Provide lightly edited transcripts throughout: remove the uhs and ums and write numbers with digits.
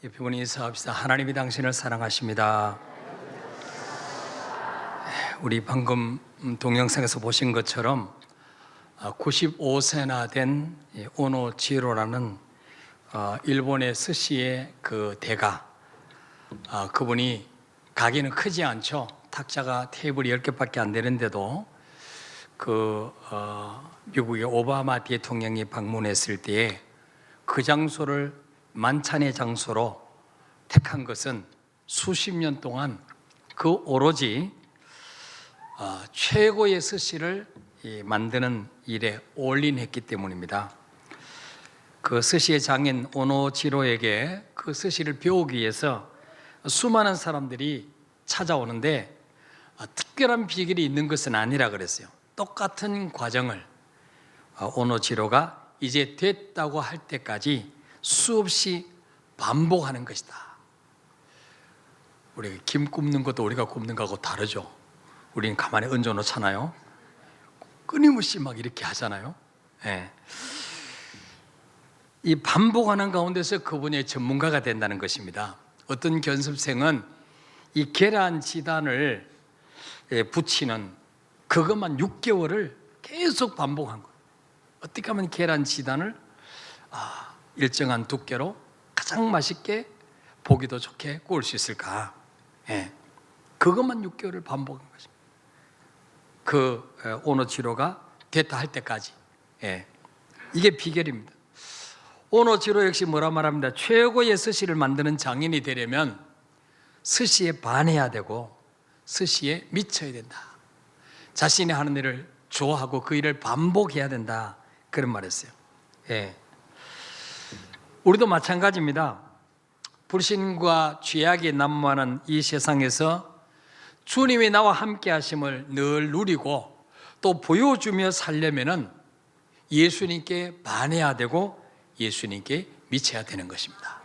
옆에 분이 인사합시다. 하나님이 당신을 사랑하십니다. 우리 방금 동영상에서 보신 것처럼 95세나 된 오노지로라는 일본의 스시의 그 대가, 그분이 가게는 크지 않죠. 탁자가 테이블이 10개밖에 안 되는데도 미국의 오바마 대통령이 방문했을 때에 그 장소를 만찬의 장소로 택한 것은 수십 년 동안 그 오로지 최고의 스시를 만드는 일에 올인했기 때문입니다. 그 스시의 장인 오노지로에게 그 스시를 배우기 위해서 수많은 사람들이 찾아오는데 특별한 비결이 있는 것은 아니라 그랬어요. 똑같은 과정을 오노지로가 이제 됐다고 할 때까지 수없이 반복하는 것이다. 우리가 김 굽는 것도 우리가 굽는 거하고 다르죠. 우리는 가만히 얹어 놓잖아요. 끊임없이 막 이렇게 하잖아요. 네. 이 반복하는 가운데서 그분의 전문가가 된다는 것입니다. 어떤 견습생은 이 계란 지단을 붙이는 그것만 6개월을 계속 반복한 거예요. 어떻게 하면 계란 지단을 일정한 두께로 가장 맛있게 보기도 좋게 구울 수 있을까? 그것만 6개월을 반복한 것입니다. 그 오노지로가 됐다 할 때까지. 이게 비결입니다. 오노지로 역시 뭐라 말합니다. 최고의 스시를 만드는 장인이 되려면 스시에 반해야 되고 스시에 미쳐야 된다. 자신이 하는 일을 좋아하고 그 일을 반복해야 된다. 그런 말했어요. 우리도 마찬가지입니다. 불신과 죄악이 난무하는 이 세상에서 주님이 나와 함께 하심을 늘 누리고 또 보여주며 살려면은 예수님께 반해야 되고 예수님께 미쳐야 되는 것입니다.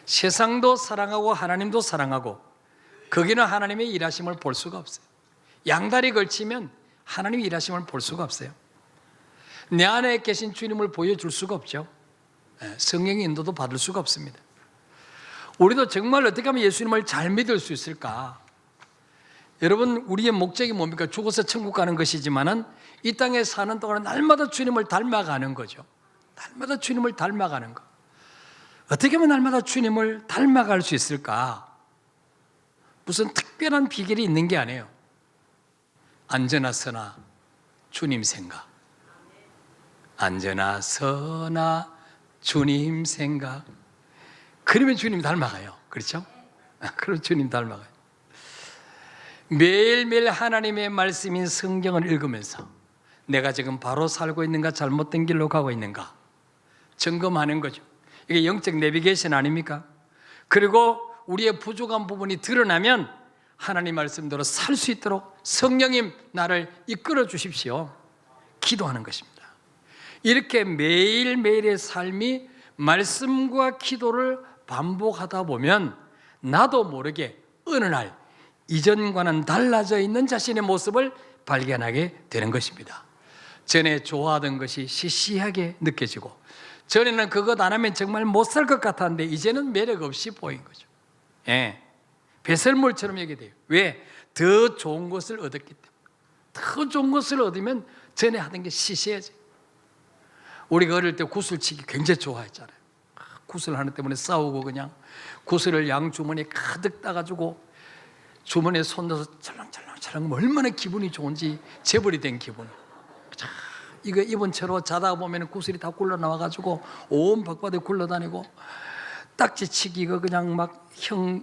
세상도 사랑하고 하나님도 사랑하고 거기는 하나님의 일하심을 볼 수가 없어요. 양다리 걸치면 하나님의 일하심을 볼 수가 없어요. 내 안에 계신 주님을 보여줄 수가 없죠. 성령의 인도도 받을 수가 없습니다. 우리도 정말 어떻게 하면 예수님을 잘 믿을 수 있을까? 여러분, 우리의 목적이 뭡니까? 죽어서 천국 가는 것이지만은 이 땅에 사는 동안 날마다 주님을 닮아가는 거죠. 날마다 주님을 닮아가는 거. 어떻게 하면 날마다 주님을 닮아갈 수 있을까? 무슨 특별한 비결이 있는 게 아니에요. 앉으나 서나 주님 생각. 앉으나 서나 주님 생각. 그러면 주님 닮아가요. 그렇죠? 그럼 주님 닮아가요. 매일매일 하나님의 말씀인 성경을 읽으면서 내가 지금 바로 살고 있는가 잘못된 길로 가고 있는가 점검하는 거죠. 이게 영적 내비게이션 아닙니까? 그리고 우리의 부족한 부분이 드러나면 하나님 말씀대로 살 수 있도록 성령님 나를 이끌어 주십시오. 기도하는 것입니다. 이렇게 매일매일의 삶이 말씀과 기도를 반복하다 보면 나도 모르게 어느 날 이전과는 달라져 있는 자신의 모습을 발견하게 되는 것입니다. 전에 좋아하던 것이 시시하게 느껴지고 전에는 그것 안 하면 정말 못 살 것 같았는데 이제는 매력 없이 보인 거죠. 배설물처럼 얘기 돼요. 왜? 더 좋은 것을 얻었기 때문에. 더 좋은 것을 얻으면 전에 하던 게 시시해져요. 우리가 어릴 때 구슬치기 굉장히 좋아했잖아요. 구슬 하는 때문에 싸우고 그냥 구슬을 양 주머니에 가득 따가지고 주머니에 손 넣어서 찰랑찰랑 얼마나 기분이 좋은지 재벌이 된 기분. 이거 입은 채로 자다 보면 구슬이 다 굴러 나와가지고 온 밖바닥에 굴러다니고 딱지치기가 그냥 막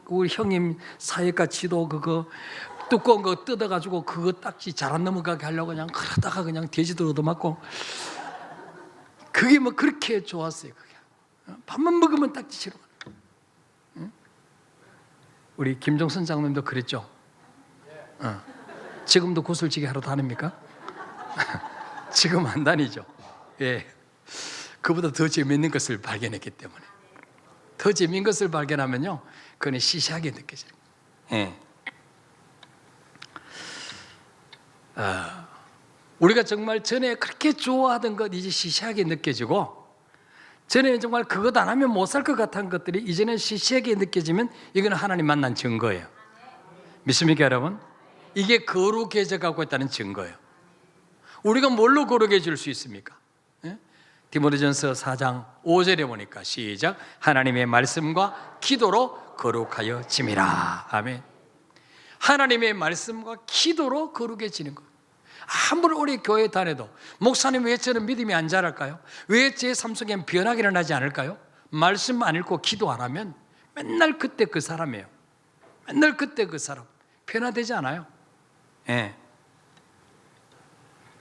우리 형님 사회까지도 그거 두꺼운 거 뜯어가지고 그거 딱지 잘 안 넘어가게 하려고 그냥 그러다가 그냥 돼지도 얻어맞고 그게 뭐 그렇게 좋았어요. 그게 밥만 먹으면 딱지 치러 가는. 응? 우리 김종선 장로님도 그랬죠. 지금도 구슬치기 하러 다닙니까? 지금 안 다니죠. 그보다 더 재미있는 것을 발견했기 때문에. 더 재미있는 것을 발견하면요, 그건 시시하게 느껴져요. 우리가 정말 전에 그렇게 좋아하던 것 이제 시시하게 느껴지고 전에 정말 그것 안 하면 못 살 것 같은 것들이 이제는 시시하게 느껴지면 이건 하나님 만난 증거예요. 믿습니까 여러분? 이게 거룩해져 가고 있다는 증거예요. 우리가 뭘로 거룩해질 수 있습니까? 디모데전서 4장 5절에 보니까 시작, 하나님의 말씀과 기도로 거룩하여 짐이라. 아멘. 하나님의 말씀과 기도로 거룩해지는 거예요. 아무리 우리 교회 다녀도 목사님 왜 저는 믿음이 안 자랄까요? 왜 제 삶 속엔 변화가 일어나지 않을까요? 말씀 안 읽고 기도 안 하면 맨날 그때 그 사람이에요. 맨날 그때 그 사람. 변화되지 않아요. 예.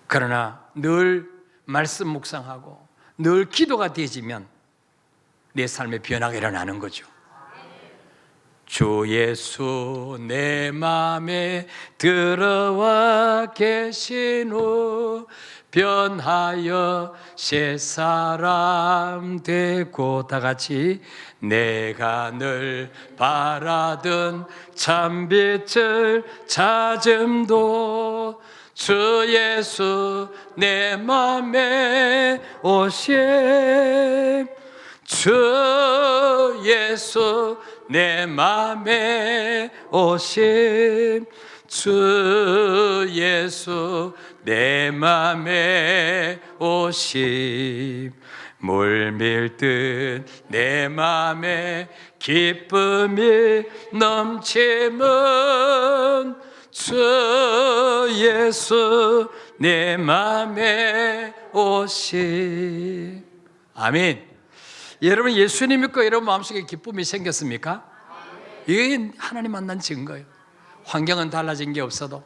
그러나 늘 말씀 묵상하고 늘 기도가 되어지면 내 삶에 변화가 일어나는 거죠. 주 예수 내 맘에 들어와 계신 후 변하여 새 사람 되고, 다 같이 내가 늘 바라던 참빛을 찾음도 주 예수 내 맘에 오심, 주 예수 내 맘에 오심, 주 예수 내 맘에 오심, 물밀듯 내 맘에 기쁨이 넘치면 주 예수 내 맘에 오심. 아멘. 여러분 예수님 믿고 여러분 마음속에 기쁨이 생겼습니까? 이게 하나님 만난 증거예요. 환경은 달라진 게 없어도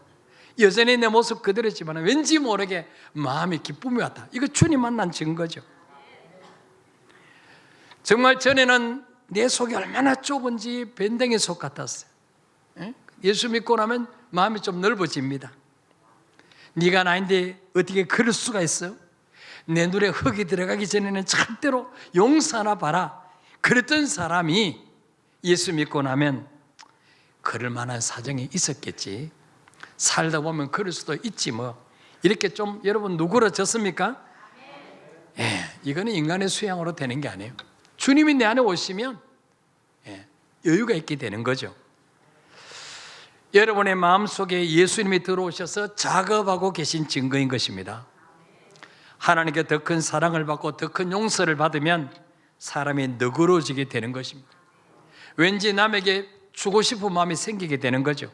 여전히 내 모습 그대로지만 왠지 모르게 마음에 기쁨이 왔다. 이거 주님 만난 증거죠. 정말 전에는 내 속이 얼마나 좁은지 밴댕이 속 같았어요. 예수 믿고 나면 마음이 좀 넓어집니다. 네가 나인데 어떻게 그럴 수가 있어요? 내 눈에 흙이 들어가기 전에는 절대로 용서하나 봐라. 그랬던 사람이 예수 믿고 나면 그럴 만한 사정이 있었겠지. 살다 보면 그럴 수도 있지 뭐. 이렇게 좀 여러분 누그러졌습니까? 예, 이거는 인간의 수양으로 되는 게 아니에요. 주님이 내 안에 오시면 여유가 있게 되는 거죠. 여러분의 마음속에 예수님이 들어오셔서 작업하고 계신 증거인 것입니다. 하나님께 더 큰 사랑을 받고 더 큰 용서를 받으면 사람이 너그러지게 되는 것입니다. 왠지 남에게 주고 싶은 마음이 생기게 되는 거죠.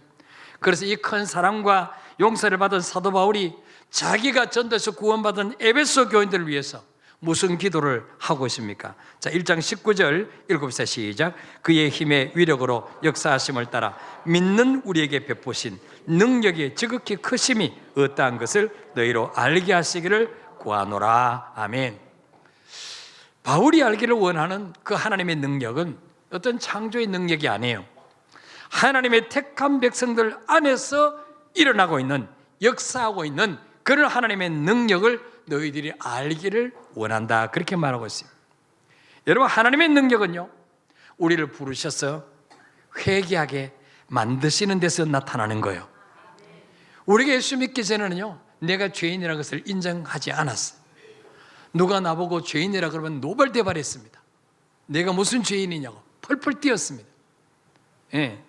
그래서 이 큰 사랑과 용서를 받은 사도 바울이 자기가 전도해서 구원받은 에베소 교인들을 위해서 무슨 기도를 하고 있습니까? 자, 1장 19절 읽읍시다. 시작. 그의 힘의 위력으로 역사하심을 따라 믿는 우리에게 베푸신 능력이 지극히 크심이 어떠한 것을 너희로 알게 하시기를 구하노라. 아멘. 바울이 알기를 원하는 그 하나님의 능력은 어떤 창조의 능력이 아니에요. 하나님의 택한 백성들 안에서 일어나고 있는, 역사하고 있는 그런 하나님의 능력을 너희들이 알기를 원한다. 그렇게 말하고 있어요. 여러분, 하나님의 능력은요, 우리를 부르셔서 회개하게 만드시는 데서 나타나는 거예요. 우리가 예수 믿기 전에는요, 내가 죄인이라는 것을 인정하지 않았어요. 누가 나보고 죄인이라 그러면 노발대발했습니다. 내가 무슨 죄인이냐고 펄펄 뛰었습니다. 예.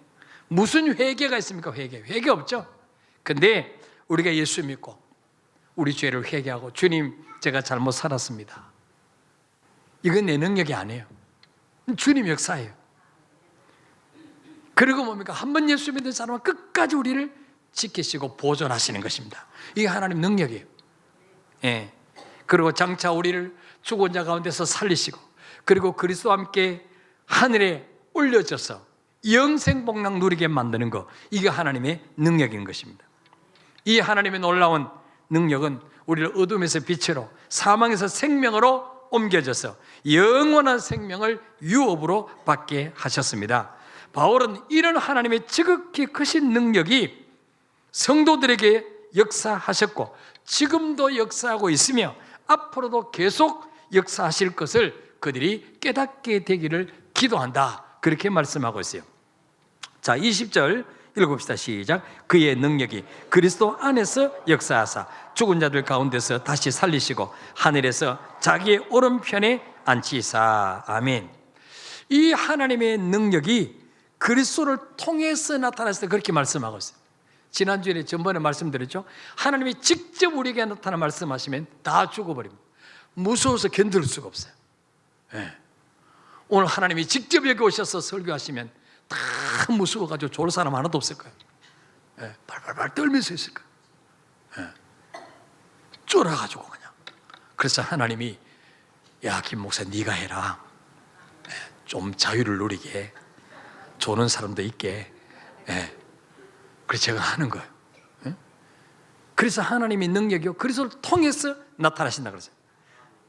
무슨 회개가 있습니까? 회개 없죠. 근데 우리가 예수 믿고 우리 죄를 회개하고 주님, 제가 잘못 살았습니다. 이건 내 능력이 아니에요. 주님 역사예요. 그리고 뭡니까? 한 번 예수 믿는 사람은 끝까지 우리를 지키시고 보존하시는 것입니다. 이게 하나님 능력이에요. 예. 그리고 장차 우리를 죽은 자 가운데서 살리시고, 그리고 그리스도와 함께 하늘에 올려져서 영생복락 누리게 만드는 것, 이게 하나님의 능력인 것입니다. 이 하나님의 놀라운 능력은 우리를 어둠에서 빛으로, 사망에서 생명으로 옮겨져서 영원한 생명을 유업으로 받게 하셨습니다. 바울은 이런 하나님의 지극히 크신 능력이 성도들에게 역사하셨고 지금도 역사하고 있으며 앞으로도 계속 역사하실 것을 그들이 깨닫게 되기를 기도한다. 그렇게 말씀하고 있어요. 자, 20절 읽읍시다. 시작. 그의 능력이 그리스도 안에서 역사하사 죽은 자들 가운데서 다시 살리시고 하늘에서 자기의 오른편에 앉히사. 아멘. 이 하나님의 능력이 그리스도를 통해서 나타났을 때 그렇게 말씀하고 있어요. 지난주에 전번에 말씀드렸죠. 하나님이 직접 우리에게 나타나 말씀하시면 다 죽어버립니다. 무서워서 견딜 수가 없어요. 네. 오늘 하나님이 직접 여기 오셔서 설교하시면 다 무서워가지고 좋을 사람 하나도 없을 거예요. 네. 발발발 떨면서 있을 거예요. 네. 쫄아가지고 그냥. 그래서 하나님이 야, 김 목사 네가 해라. 네. 좀 자유를 누리게, 조는 사람도 있게. 네. 그래서 제가 하는 거예요. 네? 그래서 하나님의 능력이요 그리스도를 통해서 나타나신다 그러죠.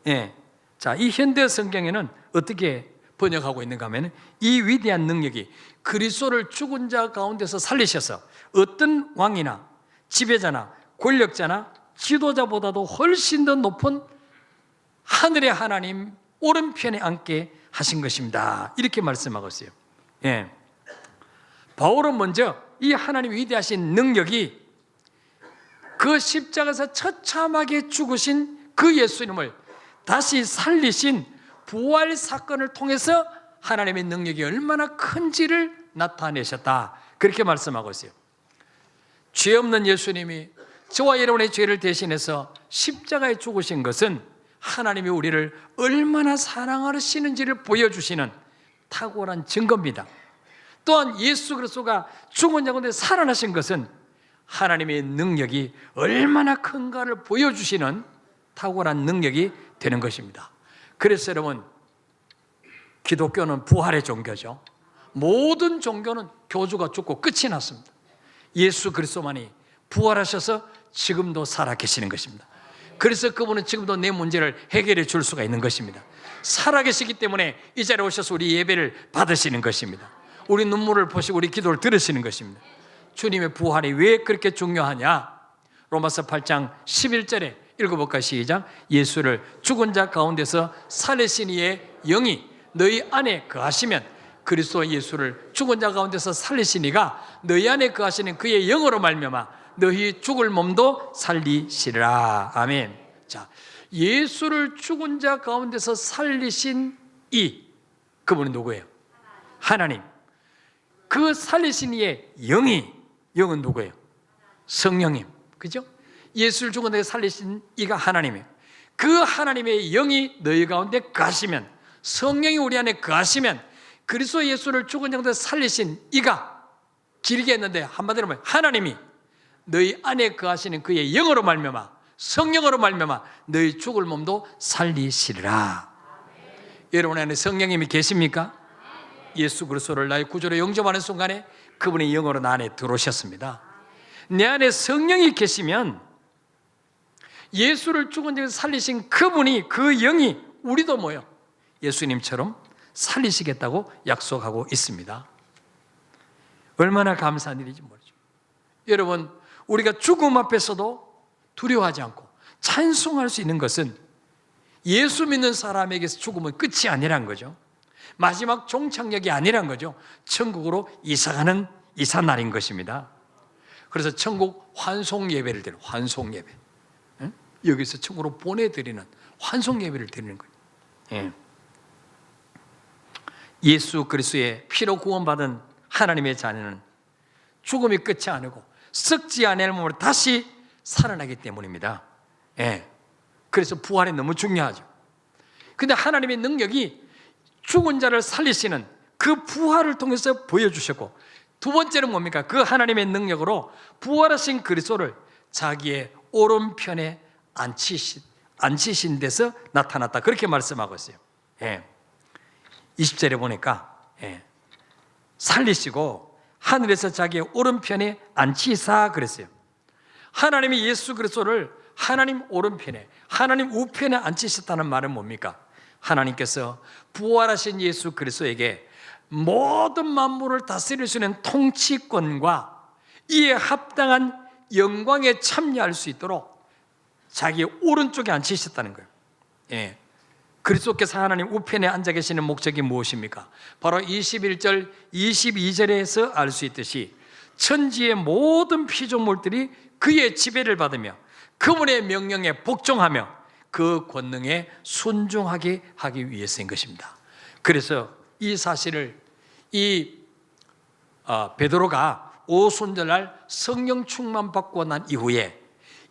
예. 자, 이 현대 성경에는 어떻게 번역하고 있는가 하면 이 위대한 능력이 그리스도를 죽은 자 가운데서 살리셔서 어떤 왕이나 지배자나 권력자나 지도자보다도 훨씬 더 높은 하늘의 하나님 오른편에 앉게 하신 것입니다. 이렇게 말씀하고 있어요. 예. 바울은 먼저 이 하나님 위대하신 능력이 그 십자가에서 처참하게 죽으신 그 예수님을 다시 살리신 부활 사건을 통해서 하나님의 능력이 얼마나 큰지를 나타내셨다. 그렇게 말씀하고 있어요. 죄 없는 예수님이 저와 여러분의 죄를 대신해서 십자가에 죽으신 것은 하나님이 우리를 얼마나 사랑하시는지를 보여주시는 탁월한 증거입니다. 또한 예수 그리스도가 죽은 자 가운데 살아나신 것은 하나님의 능력이 얼마나 큰가를 보여주시는 탁월한 능력이 되는 것입니다. 그래서 여러분, 기독교는 부활의 종교죠. 모든 종교는 교주가 죽고 끝이 났습니다. 예수 그리스도만이 부활하셔서 지금도 살아계시는 것입니다. 그래서 그분은 지금도 내 문제를 해결해 줄 수가 있는 것입니다. 살아계시기 때문에 이 자리에 오셔서 우리 예배를 받으시는 것입니다. 우리 눈물을 보시고 우리 기도를 들으시는 것입니다. 주님의 부활이 왜 그렇게 중요하냐? 로마서 8장 11절에 읽어볼까요? 시작. 예수를 죽은 자 가운데서 살리신 이의 영이 너희 안에 거하시면 그리스도 예수를 죽은 자 가운데서 살리신 이가 너희 안에 거하시는 그의 영으로 말미암아 너희 죽을 몸도 살리시리라. 아멘. 자, 예수를 죽은 자 가운데서 살리신 이, 그분은 누구예요? 하나님. 그 살리신 이의 영은 누구예요? 성령님. 그죠? 예수를 죽은 데 살리신 이가 하나님이에요. 그 하나님의 영이 너희 가운데 거하시면, 성령이 우리 안에 거하시면 그리스도 예수를 죽은 자 가운데 살리신 이가, 길게 했는데 한마디로 말하면 하나님이 너희 안에 거하시는 그의 영으로 말미암아, 성령으로 말미암아 너희 죽을 몸도 살리시리라. 여러분 안에 성령님이 계십니까? 예수 그리스도를 나의 구주로 영접하는 순간에 그분의 영으로 나 안에 들어오셨습니다. 내 안에 성령이 계시면 예수를 죽은 자에서 살리신 그분이, 그 영이 우리도 뭐요? 예수님처럼 살리시겠다고 약속하고 있습니다. 얼마나 감사한 일인지 모르죠. 여러분, 우리가 죽음 앞에서도 두려워하지 않고 찬송할 수 있는 것은 예수 믿는 사람에게서 죽음은 끝이 아니란 거죠. 마지막 종착역이 아니란 거죠. 천국으로 이사가는 이삿날인 것입니다. 그래서 천국 환송 예배를 드리는, 환송 예배, 여기서 천국으로 보내드리는 환송 예배를 드리는 거예요. 예. 예수 그리스도의 피로 구원받은 하나님의 자녀는 죽음이 끝이 아니고 썩지 않을 몸으로 다시 살아나기 때문입니다. 예. 그래서 부활이 너무 중요하죠. 근데 하나님의 능력이 죽은 자를 살리시는 그 부활을 통해서 보여주셨고, 두 번째는 뭡니까? 그 하나님의 능력으로 부활하신 그리스도를 자기의 오른편에 앉히신 데서 나타났다. 그렇게 말씀하고 있어요. 예. 20절에 보니까 살리시고 하늘에서 자기의 오른편에 앉히사 그랬어요. 하나님이 예수 그리스도를 하나님 오른편에, 하나님 우편에 앉히셨다는 말은 뭡니까? 하나님께서 부활하신 예수 그리스도에게 모든 만물을 다스릴 수 있는 통치권과 이에 합당한 영광에 참여할 수 있도록 자기의 오른쪽에 앉히셨다는 거예요. 예. 그리스도께서 하나님 우편에 앉아 계시는 목적이 무엇입니까? 바로 21절, 22절에서 알 수 있듯이 천지의 모든 피조물들이 그의 지배를 받으며 그분의 명령에 복종하며 그 권능에 순종하게 하기 위해서인 것입니다. 그래서 이 사실을 베드로가 오순절날 성령 충만 받고 난 이후에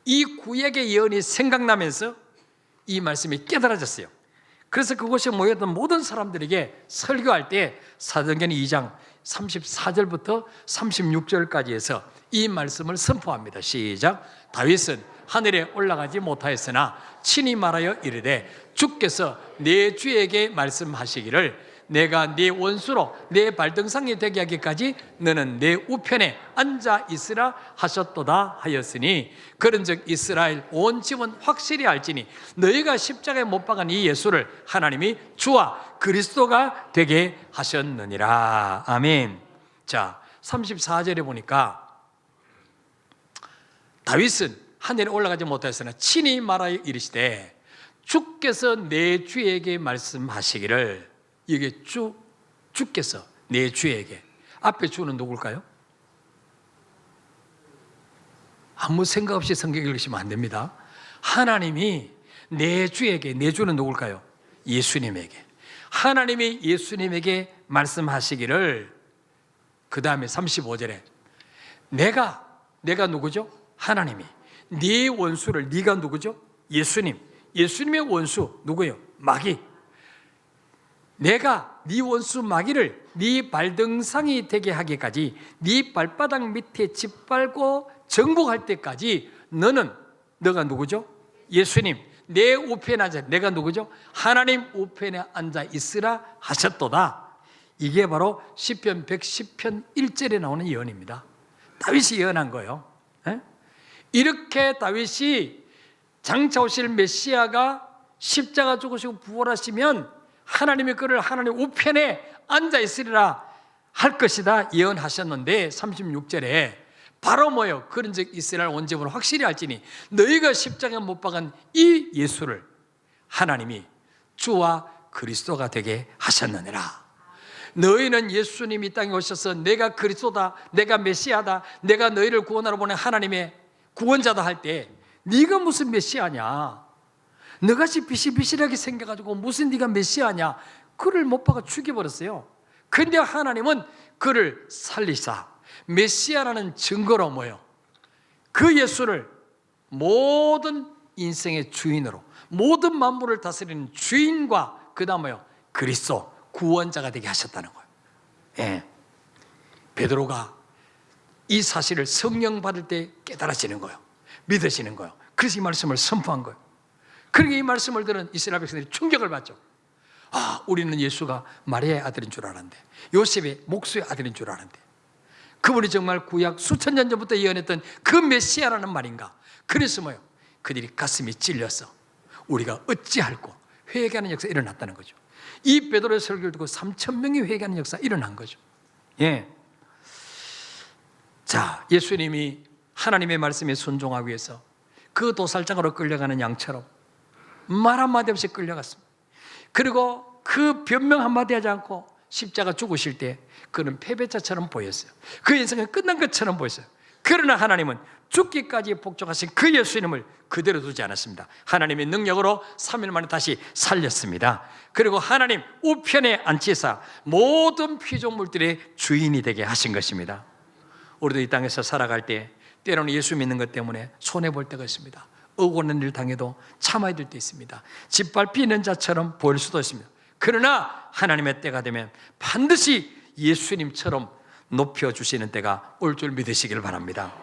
이 구약의 예언이 생각나면서 이 말씀이 깨달아졌어요. 그래서 그곳에 모였던 모든 사람들에게 설교할 때 사도행전 2장 34절부터 36절까지 해서 이 말씀을 선포합니다. 시작. 다윗은 하늘에 올라가지 못하였으나 친히 말하여 이르되 주께서 내 주에게 말씀하시기를 내가 네 원수로 내 발등상이 되게 하기까지 너는 내 우편에 앉아 있으라 하셨도다 하였으니 그런즉 이스라엘 온 집은 확실히 알지니 너희가 십자가에 못 박은 이 예수를 하나님이 주와 그리스도가 되게 하셨느니라. 아멘. 자, 34절에 보니까 다윗은 하늘에 올라가지 못하였으나 친히 말하여 이르시되 주께서 내 주에게 말씀하시기를. 이게 주께서 내 주에게, 앞에 주는 누굴까요? 아무 생각 없이 성경 읽으시면 안 됩니다. 하나님이 내 주에게, 내 주는 누굴까요? 예수님에게. 하나님이 예수님에게 말씀하시기를. 그 다음에 35절에 내가 누구죠? 하나님이 네 원수를, 네가 누구죠? 예수님. 예수님의 원수 누구예요? 마귀. 내가 네 원수 마귀를 네 발등상이 되게 하기까지 네 발바닥 밑에 짓밟고 정복할 때까지 너가 누구죠? 예수님. 내 우편에 앉아, 내가 누구죠? 하나님 우편에 앉아 있으라 하셨도다. 이게 바로 시편 110편 1절에 나오는 예언입니다. 다윗이 예언한 거예요. 이렇게 다윗이 장차 오실 메시아가 십자가 죽으시고 부활하시면 하나님이 그를 하나님 우편에 앉아 있으리라 할 것이다 예언하셨는데 36절에 바로 뭐예요? 그런즉 이스라엘 온 집은 확실히 알지니 너희가 십자가에 못 박은 이 예수를 하나님이 주와 그리스도가 되게 하셨느니라. 너희는 예수님이 땅에 오셔서 내가 그리스도다, 내가 메시아다, 내가 너희를 구원하러 보낸 하나님의 구원자다 할 때 네가 무슨 메시아냐? 너같이 비실비실하게 생겨가지고 무슨 네가 메시아냐? 그를 못 박아 죽여버렸어요. 그런데 하나님은 그를 살리사 메시아라는 증거로 뭐예요? 그 예수를 모든 인생의 주인으로, 모든 만물을 다스리는 주인과 그 다음 뭐예요? 그리스도 구원자가 되게 하셨다는 거예요. 예. 베드로가 이 사실을 성령 받을 때 깨달아지는 거예요. 믿으시는 거예요. 그래서 이 말씀을 선포한 거예요. 그러니까 이 말씀을 들은 이스라엘 백성들이 충격을 받죠. 아, 우리는 예수가 마리아의 아들인 줄 알았는데, 요셉의 목수의 아들인 줄 알았는데, 그분이 정말 구약 수천 년 전부터 예언했던 그 메시아라는 말인가? 그래서 뭐예요? 그들이 가슴이 찔려서 우리가 어찌할꼬 회개하는 역사가 일어났다는 거죠. 이 베드로의 설교를 듣고 3,000명이 회개하는 역사가 일어난 거죠. 예. 자, 예수님이 하나님의 말씀에 순종하기 위해서 그 도살장으로 끌려가는 양처럼 말 한마디 없이 끌려갔습니다. 그리고 그 변명 한마디 하지 않고 십자가 죽으실 때 그는 패배자처럼 보였어요. 그 인생은 끝난 것처럼 보였어요. 그러나 하나님은 죽기까지 복종하신 그 예수님을 그대로 두지 않았습니다. 하나님의 능력으로 3일 만에 다시 살렸습니다. 그리고 하나님 우편에 앉히사 모든 피조물들의 주인이 되게 하신 것입니다. 우리도 이 땅에서 살아갈 때 때로는 예수 믿는 것 때문에 손해볼 때가 있습니다. 억울한 일 당해도 참아야 될 때 있습니다. 짓밟히는 자처럼 보일 수도 있습니다. 그러나 하나님의 때가 되면 반드시 예수님처럼 높여주시는 때가 올 줄 믿으시길 바랍니다.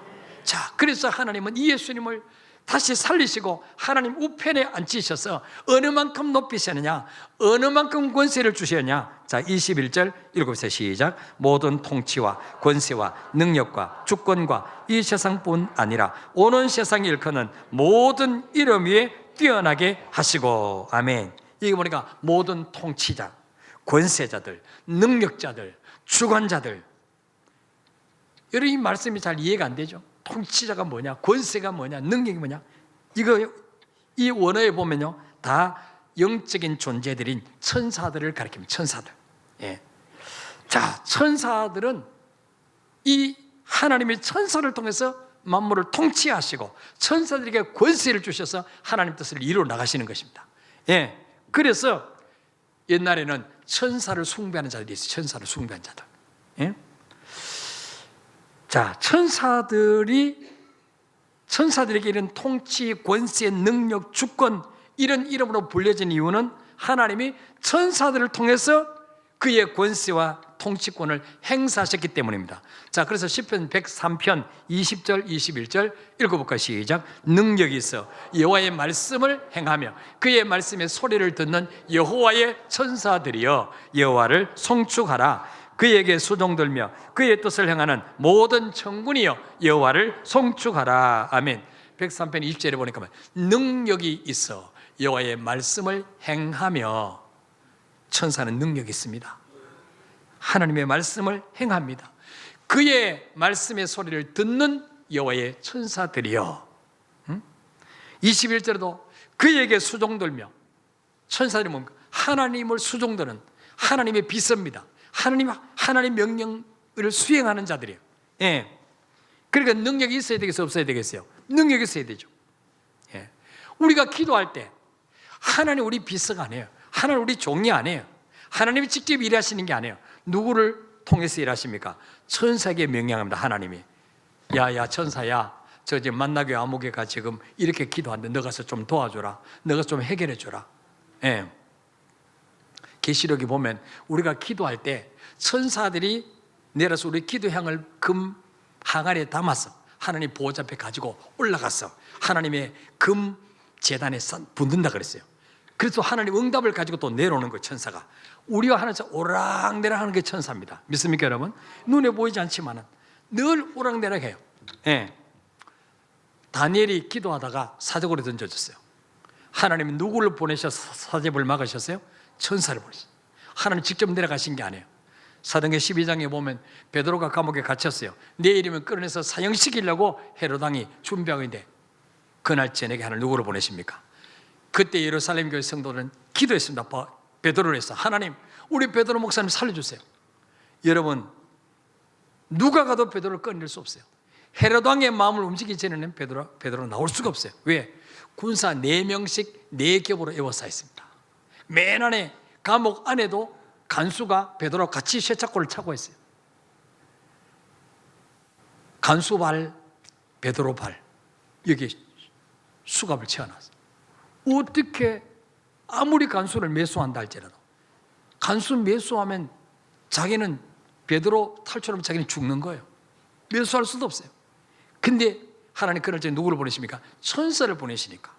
자, 그래서 하나님은 이 예수님을 다시 살리시고 하나님 우편에 앉히셔서 어느 만큼 높이시느냐, 어느 만큼 권세를 주시느냐. 자, 21절 읽어보세요. 시작. 모든 통치와 권세와 능력과 주권과 이 세상뿐 아니라 오는 세상에 일컫는 모든 이름 위에 뛰어나게 하시고. 아멘. 이게 보니까 모든 통치자, 권세자들, 능력자들, 주관자들. 여러분, 이 말씀이 잘 이해가 안 되죠? 통치자가 뭐냐, 권세가 뭐냐, 능력이 뭐냐, 이거 이 원어에 보면요 다 영적인 존재들인 천사들을 가리킵니다. 천사들. 예. 자, 천사들은 이 하나님의 천사를 통해서 만물을 통치하시고 천사들에게 권세를 주셔서 하나님 뜻을 이루어 나가시는 것입니다. 예, 그래서 옛날에는 천사를 숭배하는 자들이 있어요. 천사를 숭배하는 자들. 예? 자, 천사들에게 이런 통치, 권세, 능력, 주권 이런 이름으로 불려진 이유는 하나님이 천사들을 통해서 그의 권세와 통치권을 행사하셨기 때문입니다. 자, 그래서 시편 103편 20절 21절 읽어볼까요? 시작. 능력이 있어 여호와의 말씀을 행하며 그의 말씀의 소리를 듣는 여호와의 천사들이여 여호와를 송축하라. 그에게 수종들며 그의 뜻을 행하는 모든 천군이여 여호와를 송축하라. 아멘. 103편 20절에 보니까 능력이 있어 여호와의 말씀을 행하며, 천사는 능력이 있습니다. 하나님의 말씀을 행합니다. 그의 말씀의 소리를 듣는 여호와의 천사들이여. 21절에도 그에게 수종들며, 천사들이 뭡니까? 하나님을 수종드는 하나님의 비서입니다. 하나님 명령을 수행하는 자들이에요. 예. 그러니까 능력이 있어야 되겠어요? 없어야 되겠어요? 능력이 있어야 되죠. 예. 우리가 기도할 때 하나님 우리 비서가 아니에요. 하나님 우리 종이 아니에요. 하나님이 직접 일하시는 게 아니에요. 누구를 통해서 일하십니까? 천사에게 명령합니다. 하나님이. 야 천사야, 저 지금 만나교회 아무개가 지금 이렇게 기도하는데 너 가서 좀 도와줘라. 너가 좀 해결해 줘라. 예. 계시록에 보면 우리가 기도할 때 천사들이 내려서 우리 기도향을 금 항아리에 담아서 하나님 보호자 앞에 가지고 올라가서 하나님의 금 제단에 붓는다 그랬어요. 그래서 하나님 응답을 가지고 또 내려오는 거예요. 천사가 우리와 하나님 오락내락 하는 게 천사입니다. 믿습니까 여러분? 눈에 보이지 않지만 늘 오락내락 해요. 예. 다니엘이 기도하다가 사자굴에 던져졌어요. 하나님이 누구를 보내셔서 사자굴을 막으셨어요? 천사를 보냈어요. 하나님 직접 내려가신 게 아니에요. 사도행전 12장에 보면 베드로가 감옥에 갇혔어요. 내일이면 끌어내서 사형시키려고 헤롯 왕이 준비하고 있는데 그날 저녁에 하나님 누구를 보내십니까? 그때 예루살렘 교회 성도들은 기도했습니다. 베드로를 해서 하나님 우리 베드로 목사님 살려주세요. 여러분 누가 가도 베드로를 꺼낼 수 없어요. 헤롯 왕의 마음을 움직이기 전에는 베드로는 나올 수가 없어요. 왜? 군사 4명씩 4겹으로 에워싸 있습니다. 맨 안에 감옥 안에도 간수가 베드로와 같이 쇠착고를 차고 있어요. 간수 발, 베드로 발 여기 수갑을 채워놨어요. 어떻게 아무리 간수를 매수한다 할지라도 간수 매수하면 자기는 베드로 탈출하면 자기는 죽는 거예요. 매수할 수도 없어요. 근데 하나님 그럴 때 누구를 보내십니까? 천사를 보내시니까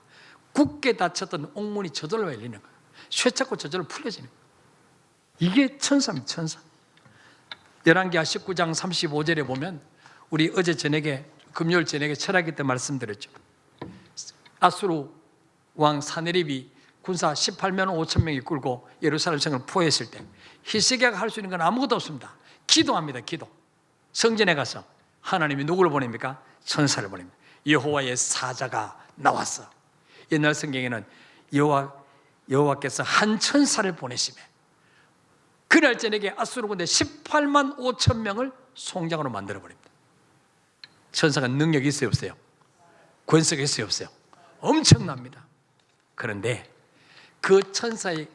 굳게 닫혔던 옥문이 저절로 열리는 거예요. 쇠착고 저절로 풀려지는 거예요. 이게 천사입니다. 천사. 열왕기하 19장 35절에 보면 우리 어제 저녁에 금요일 저녁에 철학기 때 말씀드렸죠. 아수르 왕 사네립이 군사 18만 5천 명이 끌고 예루살렘 성을 포위했을 때 히스기야가 할 수 있는 건 아무것도 없습니다. 기도합니다. 기도. 성전에 가서 하나님이 누구를 보냅니까? 천사를 보냅니다. 여호와의 사자가 나왔어. 옛날 성경에는 여호와께서 한 천사를 보내시며 그날 저녁에 아수르 군대 18만 5천 명을 송장으로 만들어버립니다. 천사가 능력이 있어요? 없어요? 권세가 있어요? 없어요? 엄청납니다. 그런데 그 천사의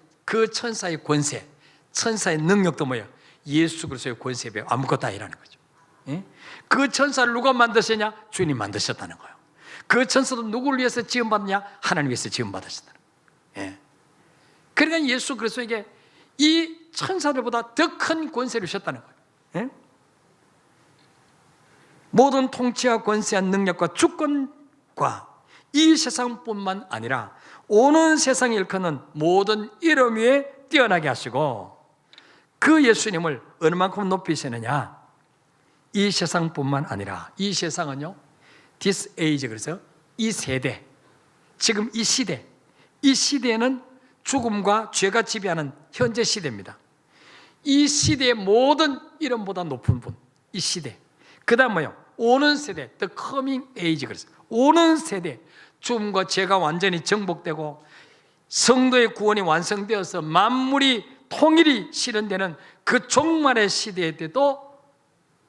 권세, 천사의 능력도 뭐예요? 예수 그리스도의 권세에 비해 아무것도 아니라는 거죠. 예? 그 천사를 누가 만드셨냐? 주님 만드셨다는 거예요. 그 천사도 누구를 위해서 지음받느냐? 하나님 위해서 지음받으셨다는 거예요. 예. 그러니까 예수 그리스도에게 이 천사들보다 더 큰 권세를 주셨다는 거예요. 예? 모든 통치와 권세와 능력과 주권과 이 세상뿐만 아니라 오는 세상에 일컫는 모든 이름 위에 뛰어나게 하시고 그 예수님을 얼마만큼 높이시느냐? 이 세상뿐만 아니라 이 세상은요 this age, 그래서 이 세대, 지금 이 시대에는 죽음과 죄가 지배하는 현재 시대입니다. 이 시대의 모든 이름보다 높은 분, 이 시대. 그 다음 뭐요? 오는 세대, the coming age, 그래서 오는 세대, 죽음과 죄가 완전히 정복되고 성도의 구원이 완성되어서 만물이 통일이 실현되는 그 종말의 시대에 때도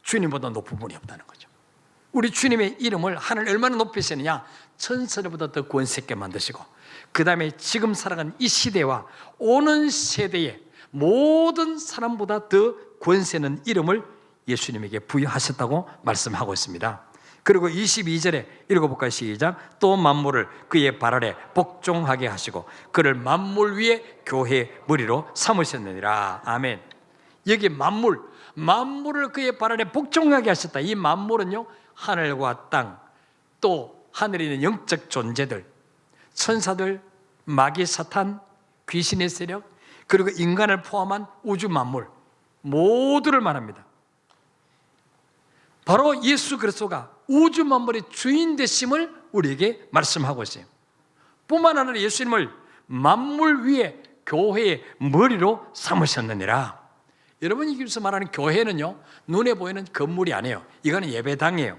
주님보다 높은 분이 없다는 거죠. 우리 주님의 이름을 하늘 얼마나 높이시느냐? 천사들보다 더 권세 있게 만드시고, 그 다음에 지금 살아가는 이 시대와 오는 세대의 모든 사람보다 더 권세 있는 이름을 예수님에게 부여하셨다고 말씀하고 있습니다. 그리고 22절에 읽어볼까요? 시작. 또 만물을 그의 발 아래 복종하게 하시고 그를 만물 위에 교회의 머리로 삼으셨느니라. 아멘. 여기 만물을 그의 발 아래 복종하게 하셨다. 이 만물은요, 하늘과 땅, 또 하늘에 있는 영적 존재들, 천사들, 마귀 사탄, 귀신의 세력, 그리고 인간을 포함한 우주 만물 모두를 말합니다. 바로 예수 그리스도가 우주 만물의 주인 되심을 우리에게 말씀하고 있어요. 뿐만 아니라 예수님을 만물 위에 교회의 머리로 삼으셨느니라. 여러분, 여기서 말하는 교회는요, 눈에 보이는 건물이 아니에요. 이거는 예배당이에요.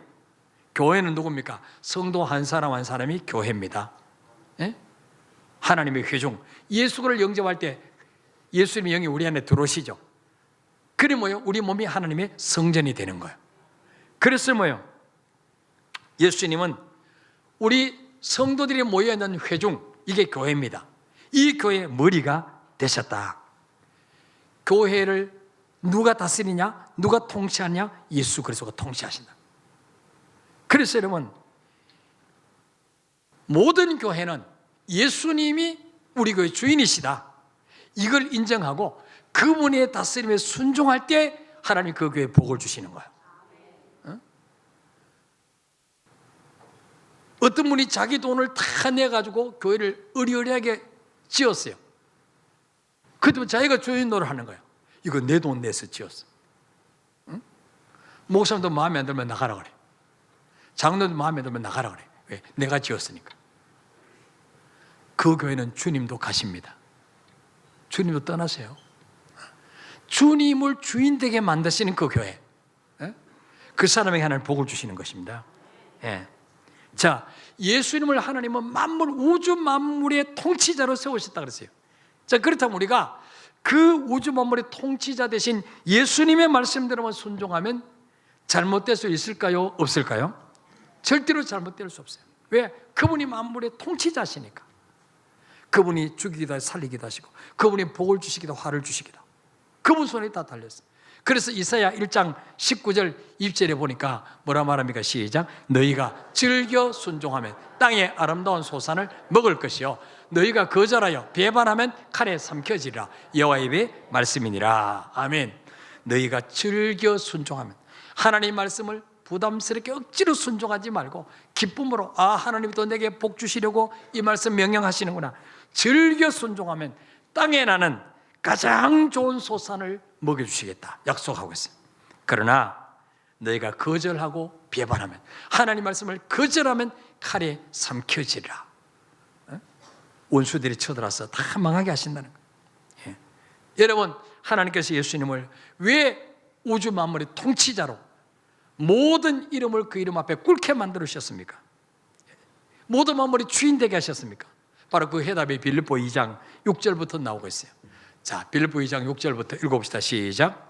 교회는 누굽니까? 성도 한 사람 한 사람이 교회입니다. 예? 하나님의 회중. 예수를 영접할 때 예수님의 영이 우리 안에 들어오시죠. 그래 뭐요? 우리 몸이 하나님의 성전이 되는 거예요. 그래서 뭐요? 예수님은 우리 성도들이 모여있는 회중, 이게 교회입니다. 이 교회의 머리가 되셨다. 교회를 누가 다스리냐? 누가 통치하냐? 예수 그리스도가 통치하신다. 그래서 여러분, 모든 교회는 예수님이 우리 교회의 주인이시다, 이걸 인정하고 그분의 다스림에 순종할 때 하나님 그 교회에 복을 주시는 거예요. 어떤 분이 자기 돈을 다 내가지고 교회를 의리의리하게 지었어요. 그때 자기가 주인 노릇 하는 거예요. 이거 내 돈 내서 지었어. 응? 목사님도 마음에 안 들면 나가라 그래. 장로도 마음에 안 들면 나가라 그래. 왜? 내가 지었으니까. 그 교회는 주님도 가십니다. 주님도 떠나세요. 주님을 주인 되게 만드시는 그 교회, 그 사람에게 하나님 복을 주시는 것입니다. 예. 자, 예수님을 하나님은 만물, 우주 만물의 통치자로 세우셨다 그랬어요. 자, 그렇다면 우리가 그 우주 만물의 통치자 되신 예수님의 말씀대로만 순종하면 잘못될 수 있을까요? 없을까요? 절대로 잘못될 수 없어요. 왜? 그분이 만물의 통치자시니까. 그분이 죽이기도 살리기도 하시고, 그분이 복을 주시기도 화를 주시기도, 그분 손에 다 달렸어요. 그래서 이사야 1장 19절 20절에 보니까 뭐라 말합니까? 시작. 너희가 즐겨 순종하면 땅의 아름다운 소산을 먹을 것이요 너희가 거절하여 배반하면 칼에 삼켜지리라. 여호와의 입의 말씀이니라. 아멘. 너희가 즐겨 순종하면, 하나님 말씀을 부담스럽게 억지로 순종하지 말고 기쁨으로, 아, 하나님이 또 내게 복 주시려고 이 말씀 명령하시는구나, 즐겨 순종하면 땅에 나는 가장 좋은 소산을 먹여주시겠다 약속하고 있어요. 그러나 너희가 거절하고 배반하면, 하나님 말씀을 거절하면 칼에 삼켜지리라. 원수들이 쳐들어서 다 망하게 하신다는 거예요. 예. 여러분, 하나님께서 예수님을 왜 우주 만물의 통치자로 모든 이름을 그 이름 앞에 꿇게 만들으셨습니까? 모든 만물의 주인 되게 하셨습니까? 바로 그 해답이 빌립보 2장 6절부터 나오고 있어요. 자, 빌립보 2장 6절부터 읽어봅시다. 시작.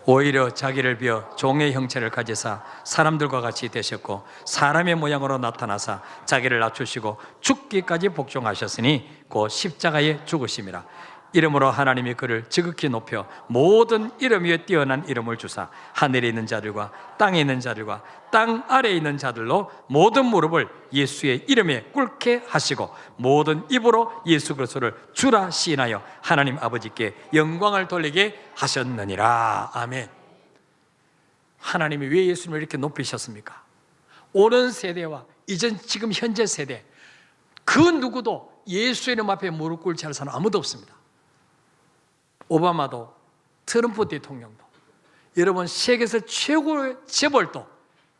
오히려 자기를 비어 종의 형체를 가지사 사람들과 같이 되셨고 사람의 모양으로 나타나사 자기를 낮추시고 죽기까지 복종하셨으니 곧 십자가에 죽으심이라. 이름으로 하나님이 그를 지극히 높여 모든 이름 위에 뛰어난 이름을 주사 하늘에 있는 자들과 땅에 있는 자들과 땅 아래에 있는 자들로 모든 무릎을 예수의 이름에 꿇게 하시고 모든 입으로 예수 그리스도를 주라 시인하여 하나님 아버지께 영광을 돌리게 하셨느니라. 아멘. 하나님이 왜 예수님을 이렇게 높이셨습니까? 오는 세대와 이전 지금 현재 세대, 그 누구도 예수의 이름 앞에 무릎 꿇지 않을 사람 아무도 없습니다. 오바마도, 트럼프 대통령도, 여러분 세계에서 최고의 재벌도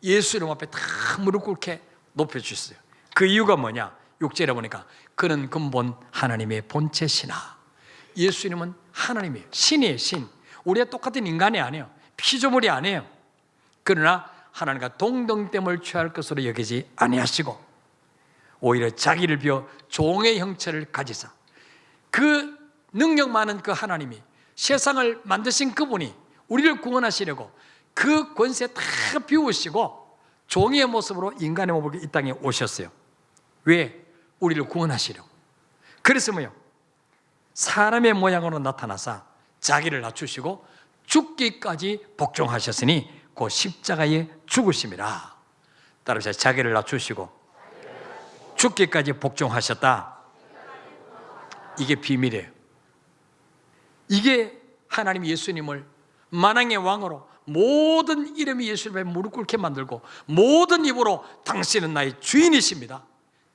예수 이름 앞에 다 무릎 꿇게 높여주셨어요. 그 이유가 뭐냐? 6절에 보니까 그는 근본 하나님의 본체시나. 예수 이름은 하나님이에요. 신이에요. 신. 우리가 똑같은 인간이 아니에요. 피조물이 아니에요. 그러나 하나님과 동등됨을 취할 것으로 여기지 아니하시고 오히려 자기를 비워 종의 형체를 가지사, 그 능력 많은 그 하나님이 세상을 만드신 그분이 우리를 구원하시려고 그 권세 다 비우시고 종의 모습으로 인간의 몸을 이 땅에 오셨어요. 왜? 우리를 구원하시려고. 그래서 뭐요? 사람의 모양으로 나타나사 자기를 낮추시고 죽기까지 복종하셨으니 그 십자가에 죽으심이라. 따라서 자기를 낮추시고 죽기까지 복종하셨다. 이게 비밀이에요. 이게 하나님 예수님을 만왕의 왕으로 모든 이름이 예수님의 무릎 꿇게 만들고 모든 입으로 당신은 나의 주인이십니다.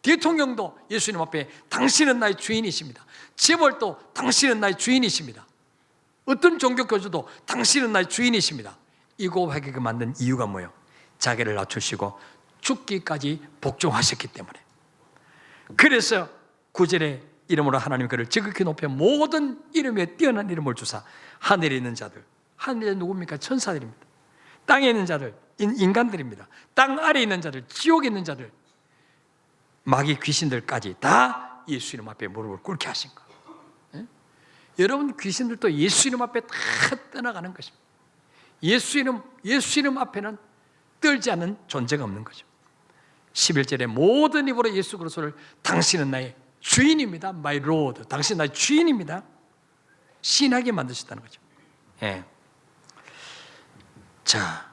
대통령도 예수님 앞에 당신은 나의 주인이십니다. 재벌도 당신은 나의 주인이십니다. 어떤 종교 교주도 당신은 나의 주인이십니다. 이 고백하게 만든 이유가 뭐예요? 자기를 낮추시고 죽기까지 복종하셨기 때문에. 그래서 9절에 이름으로 하나님 그를 지극히 높여 모든 이름에 뛰어난 이름을 주사 하늘에 있는 자들, 하늘에 누굽니까? 천사들입니다. 땅에 있는 자들, 인간들입니다. 땅 아래에 있는 자들, 지옥에 있는 자들, 마귀 귀신들까지 다 예수 이름 앞에 무릎을 꿇게 하신 거예요. 예? 여러분 귀신들도 예수 이름 앞에 다 떠나가는 것입니다. 예수 이름 앞에는 떨지 않는 존재가 없는 거죠. 11절에 모든 입으로 예수 그리스도를 당신은 나의 주인입니다. My Lord. 당신 나의 주인입니다. 신하게 만드셨다는 거죠. 예. 자,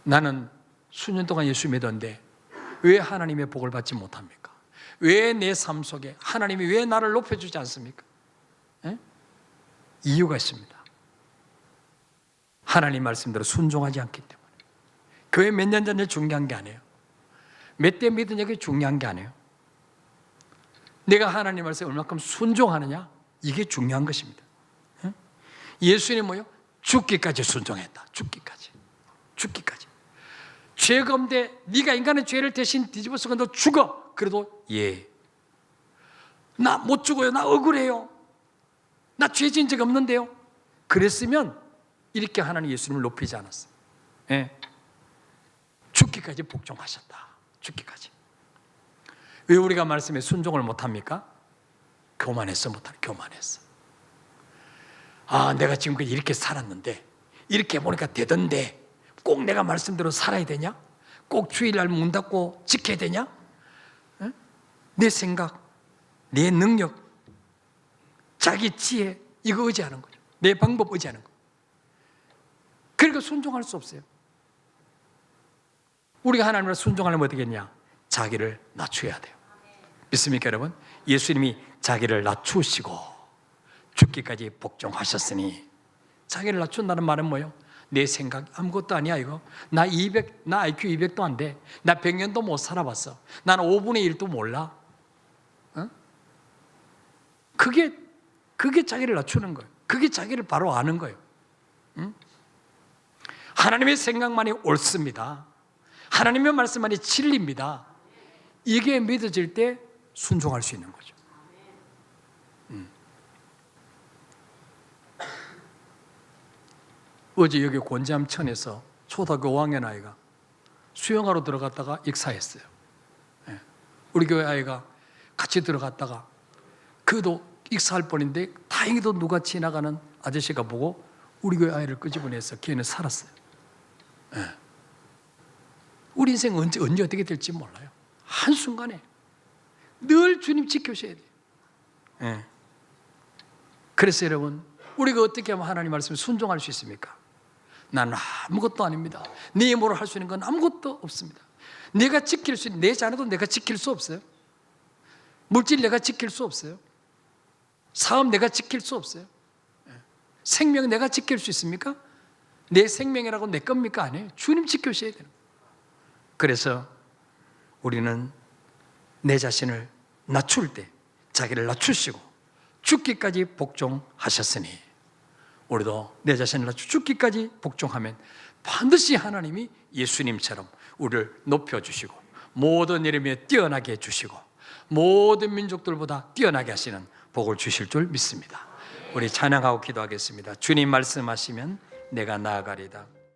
나는 수년 동안 예수 믿었는데 왜 하나님의 복을 받지 못합니까? 왜 내 삶 속에 하나님이 왜 나를 높여주지 않습니까? 예? 이유가 있습니다. 하나님 말씀대로 순종하지 않기 때문에. 교회 몇 년 전에 중요한 게 아니에요. 몇 대 믿은 얘기 중요한 게 아니에요. 내가 하나님 말씀에 얼마큼 순종하느냐, 이게 중요한 것입니다. 예? 예수님 뭐요? 죽기까지 순종했다. 죽기까지. 죄가 없는데 네가 인간의 죄를 대신 뒤집어 쓰고 너 죽어. 그래도 예, 나 못 죽어요. 나 억울해요. 나 죄 지은 적 없는데요. 그랬으면 이렇게 하나님 예수님을 높이지 않았어요. 예. 죽기까지 복종하셨다. 죽기까지. 왜 우리가 말씀에 순종을 못합니까? 교만했어. 교만했어. 아, 내가 지금까지 이렇게 살았는데 이렇게 보니까 되던데 꼭 내가 말씀대로 살아야 되냐? 꼭 주일날 문 닫고 지켜야 되냐? 에? 내 생각, 내 능력, 자기 지혜, 이거 의지하는 거죠. 내 방법 의지하는 거. 그러니까 순종할 수 없어요. 우리가 하나님을 순종하려면 어떻게 했냐? 자기를 낮춰야 돼요. 믿습니까 여러분? 예수님이 자기를 낮추시고 죽기까지 복종하셨으니, 자기를 낮춘다는 말은 뭐예요? 내 생각 아무것도 아니야 이거. 나 IQ 200도 안 돼. 나 100년도 못 살아봤어. 나는 5분의 1도 몰라. 어? 그게 자기를 낮추는 거예요. 그게 자기를 바로 아는 거예요. 응? 하나님의 생각만이 옳습니다. 하나님의 말씀만이 진리입니다. 이게 믿어질 때 순종할 수 있는 거죠. 어제 여기 곤지암천에서 초등학교 5학년 아이가 수영하러 들어갔다가 익사했어요. 우리 교회 아이가 같이 들어갔다가 그도 익사할 뻔인데 다행히도 누가 지나가는 아저씨가 보고 우리 교회 아이를 끄집어내서 걔는 살았어요. 우리 인생 언제 어떻게 될지 몰라요. 한순간에 늘 주님 지켜주셔야 돼요. 그래서 여러분, 우리가 어떻게 하면 하나님 말씀에 순종할 수 있습니까? 나는 아무것도 아닙니다. 내 힘으로 할 수 있는 건 아무것도 없습니다. 내가 지킬 수 있는, 내 자녀도 내가 지킬 수 없어요. 물질 내가 지킬 수 없어요. 사업 내가 지킬 수 없어요. 생명 내가 지킬 수 있습니까? 내 생명이라고 내 겁니까? 아니에요. 주님 지켜주셔야 돼요. 그래서 우리는 내 자신을 낮출 때 자기를 낮추시고 죽기까지 복종하셨으니, 우리도 내 자신을 낮추 죽기까지 복종하면 반드시 하나님이 예수님처럼 우리를 높여주시고 모든 이름에 뛰어나게 해주시고 모든 민족들보다 뛰어나게 하시는 복을 주실 줄 믿습니다. 우리 찬양하고 기도하겠습니다. 주님 말씀하시면 내가 나아가리다.